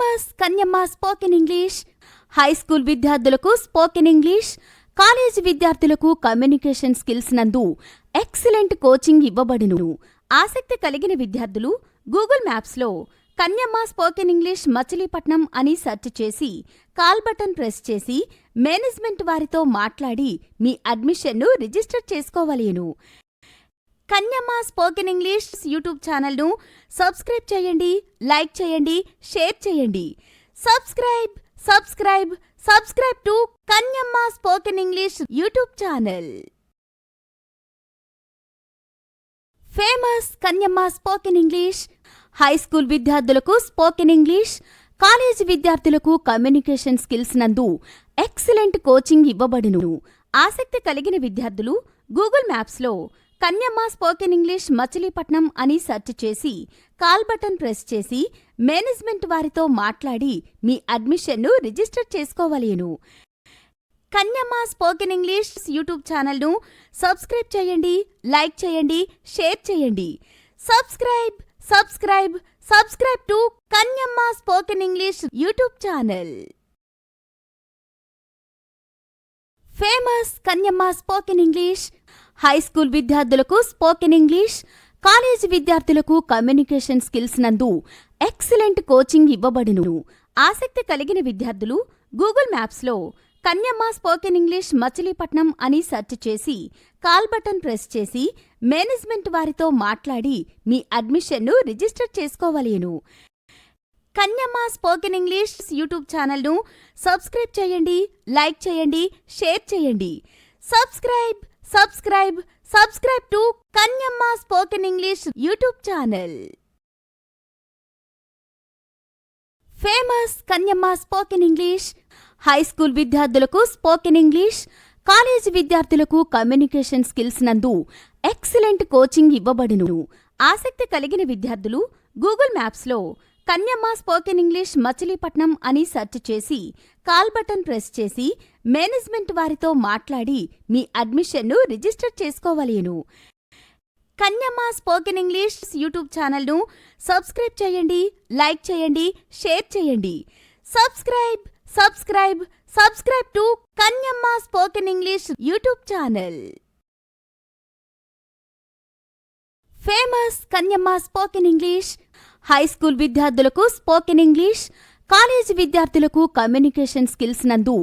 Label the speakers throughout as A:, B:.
A: Famous Kanyamma spoken English. High school విద్యార్థులకు spoken English, college విద్యార్థులకు communication skills నందు excellent coaching ఇవ్వబడును. ఆసక్తి కలిగిన విద్యార్థులు గూగుల్ మ్యాప్స్లో కన్యమ్మ స్పోకెన్ ఇంగ్లీష్ మచిలీపట్నం అని సెర్చ్ చేసి కాల్ బటన్ ప్రెస్ చేసి మేనేజ్మెంట్ వారితో మాట్లాడి మీ అడ్మిషన్ను రిజిస్టర్ చేసుకోవలేను. కన్యమ్మ స్పోకెన్ ఇంగ్లీష్ యూట్యూబ్ ఛానల్ను సబ్స్క్రైబ్ చేయండి, లైక్ చేయండి, షేర్ చేయండి. Subscribe subscribe subscribe to Kanyamma spoken English YouTube channel. Famous Kanyamma spoken English. High school విద్యార్థులకు స్పోకెన్ ఇంగ్లీష్, కాలేజీ విద్యార్థులకు కమ్యూనికేషన్ స్కిల్స్ నందు ఎక్సలెంట్ కోచింగ్ ఇవ్వబడును. ఆసక్తి కలిగిన విద్యార్థులు గూగుల్ మ్యాప్స్లో కన్యమ్మ స్పోకెన్ ఇంగ్లీష్ మచిలీపట్నం అని సెర్చ్ చేసి కాల్ బటన్ ప్రెస్ చేసి మేనేజ్మెంట్ వారితో మాట్లాడి మీ అడ్మిషన్ను రిజిస్టర్ చేసుకోవలేను. కన్యమ్మ స్పోకెన్ ఇంగ్లీష్ యూట్యూబ్ ఛానల్ను సబ్స్క్రైబ్ చేయండి, లైక్ చేయండి, షేర్ చేయండి. Subscribe subscribe subscribe to Kanyamma spoken English YouTube channel. Famous Kanyamma spoken English. High school విద్యార్థులకు స్పోకెన్ ఇంగ్లీష్, కాలేజీ విద్యార్థులకు కమ్యూనికేషన్ స్కిల్స్ నందు ఎక్సలెంట్ కోచింగ్ ఇవ్వబడును. ఆసక్తి కలిగిన విద్యార్థులు గూగుల్ మ్యాప్స్లో కన్యమ్మ స్పోకెన్ ఇంగ్లీష్ మచిలీపట్నం అని సెర్చ్ చేసి కాల్ బటన్ ప్రెస్ చేసి మేనేజ్మెంట్ వారితో మాట్లాడి మీ అడ్మిషన్ను రిజిస్టర్ చేసుకోవలేను. కన్యమ్మ స్పోకెన్ ఇంగ్లీష్ యూట్యూబ్ ఛానల్ను సబ్స్క్రైబ్ చేయండి, లైక్ చేయండి, షేర్ చేయండి. Subscribe subscribe subscribe to Kanyamma spoken English YouTube channel. Famous Kanyamma spoken English. High school విద్యార్థులకు స్పోకెన్ ఇంగ్లీష్, కాలేజీ విద్యార్థులకు కమ్యూనికేషన్ స్కిల్స్ నందు ఎక్సలెంట్ కోచింగ్ ఇవ్వబడును. ఆసక్తి కలిగిన విద్యార్థులు గూగుల్ మ్యాప్స్లో కన్యమ్మ స్పోకెన్ ఇంగ్లీష్ మచిలీపట్నం అని సెర్చ్ చేసి కాల్ బటన్ ప్రెస్ చేసి మేనేజ్మెంట్ వారితో మాట్లాడి మీ అడ్మిషన్ను రిజిస్టర్ చేసుకోవలేను. కన్యమ్మ స్పోకెన్ ఇంగ్లీష్ యూట్యూబ్ ఛానల్ను సబ్స్క్రైబ్ చేయండి, లైక్ చేయండి, షేర్ చేయండి. Subscribe subscribe subscribe to Kanyamma spoken English YouTube channel. Famous Kanyamma spoken English. High school విద్యార్థులకు స్పోకెన్ ఇంగ్లీష్, కాలేజీ విద్యార్థులకు కమ్యూనికేషన్ స్కిల్స్ నందు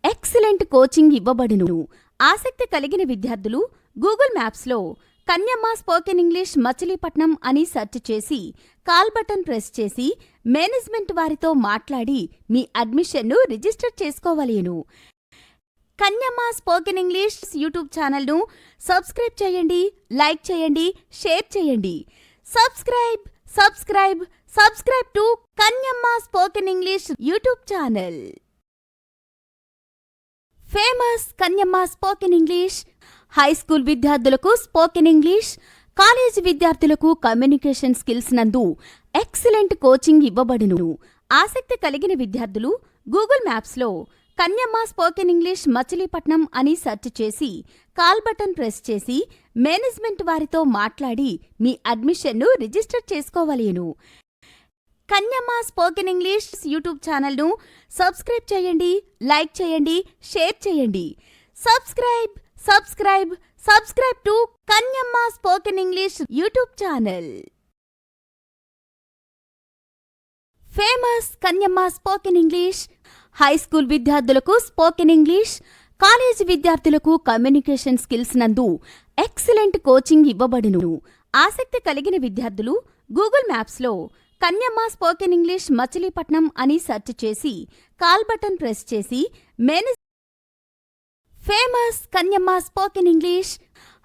A: ఎక్సలెంట్ కోచింగ్ ఇవ్వబడును. ఆసక్తి కలిగిన విద్యార్థులు గూగుల్ మ్యాప్స్లో కన్యమ్మ స్పోకెన్ ఇంగ్లీష్ మచిలీపట్నం అని సెర్చ్ చేసి కాల్ బటన్ ప్రెస్ చేసి మేనేజ్మెంట్ వారితో మాట్లాడి మీ అడ్మిషన్ను రిజిస్టర్ చేసుకోవలేను. కన్యమ్మ స్పోకెన్ ఇంగ్లీష్ యూట్యూబ్ ఛానల్ను సబ్స్క్రైబ్ చేయండి, లైక్ చేయండి, షేర్ చేయండి. Subscribe subscribe subscribe to Kanyamma spoken English YouTube channel. Famous Kanyamma spoken English. High school విద్యార్థులకు స్పోకెన్ ఇంగ్లీష్, కాలేజీ విద్యార్థులకు కమ్యూనికేషన్ స్కిల్స్ నందు ఎక్సలెంట్ కోచింగ్ ఇవ్వబడును. ఆసక్తి కలిగిన విద్యార్థులు గూగుల్ మ్యాప్స్లో కన్యమ్మ స్పోకెన్ ఇంగ్లీష్ మచిలీపట్నం అని సెర్చ్ చేసి కాల్ బటన్ ప్రెస్ చేసి మేనేజ్మెంట్ వారితో మాట్లాడి మీ అడ్మిషన్ను రిజిస్టర్ చేసుకోవలేను. కన్యమ్మ స్పోకెన్ ఇంగ్లీష్ యూట్యూబ్ ఛానల్ను సబ్స్క్రైబ్ చేయండి, లైక్ చేయండి, షేర్ చేయండి. Subscribe subscribe subscribe to Kanyamma spoken English YouTube channel. Famous Kanyamma spoken English. High school విద్యార్థులకు స్పోకెన్ ఇంగ్లీష్, కాలేజీ విద్యార్థులకు కమ్యూనికేషన్ స్కిల్స్ నందు ఎక్సలెంట్ కోచింగ్ ఇవ్వబడును. ఆసక్తి కలిగిన విద్యార్థులు గూగుల్ మ్యాప్స్లో కన్యమ్మ స్పోకెన్ ఇంగ్లీష్ మచిలీపట్నం అని సెర్చ్ చేసి కాల్ బటన్ ప్రెస్ చేసి famous Kanyamma spoken English.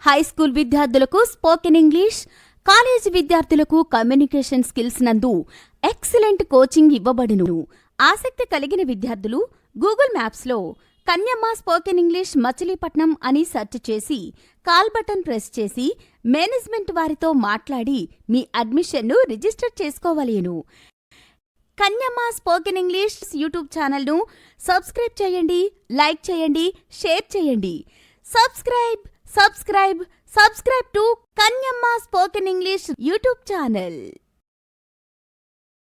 A: High school విద్యార్థులకు స్పోకెన్ ఇంగ్లీష్, కాలేజీ విద్యార్థులకు కమ్యూనికేషన్ స్కిల్స్ నందు ఎక్సలెంట్ కోచింగ్ ఇవ్వబడును. ఆసక్తి కలిగిన విద్యార్థులు గూగుల్ మ్యాప్స్లో కన్యమ్మ స్పోకెన్ ఇంగ్లీష్ మచిలీపట్నం అని సెర్చ్ చేసి కాల్ బటన్ ప్రెస్ చేసి మేనేజ్మెంట్ వారితో మాట్లాడి మీ అడ్మిషన్ను రిజిస్టర్ చేసుకోవలేను. కన్యమ్మ స్పోకెన్ ఇంగ్లీష్ యూట్యూబ్ ఛానల్ను సబ్స్క్రైబ్ చేయండి, లైక్ చేయండి, షేర్ చేయండి. Subscribe subscribe subscribe to Kanyamma spoken English YouTube channel.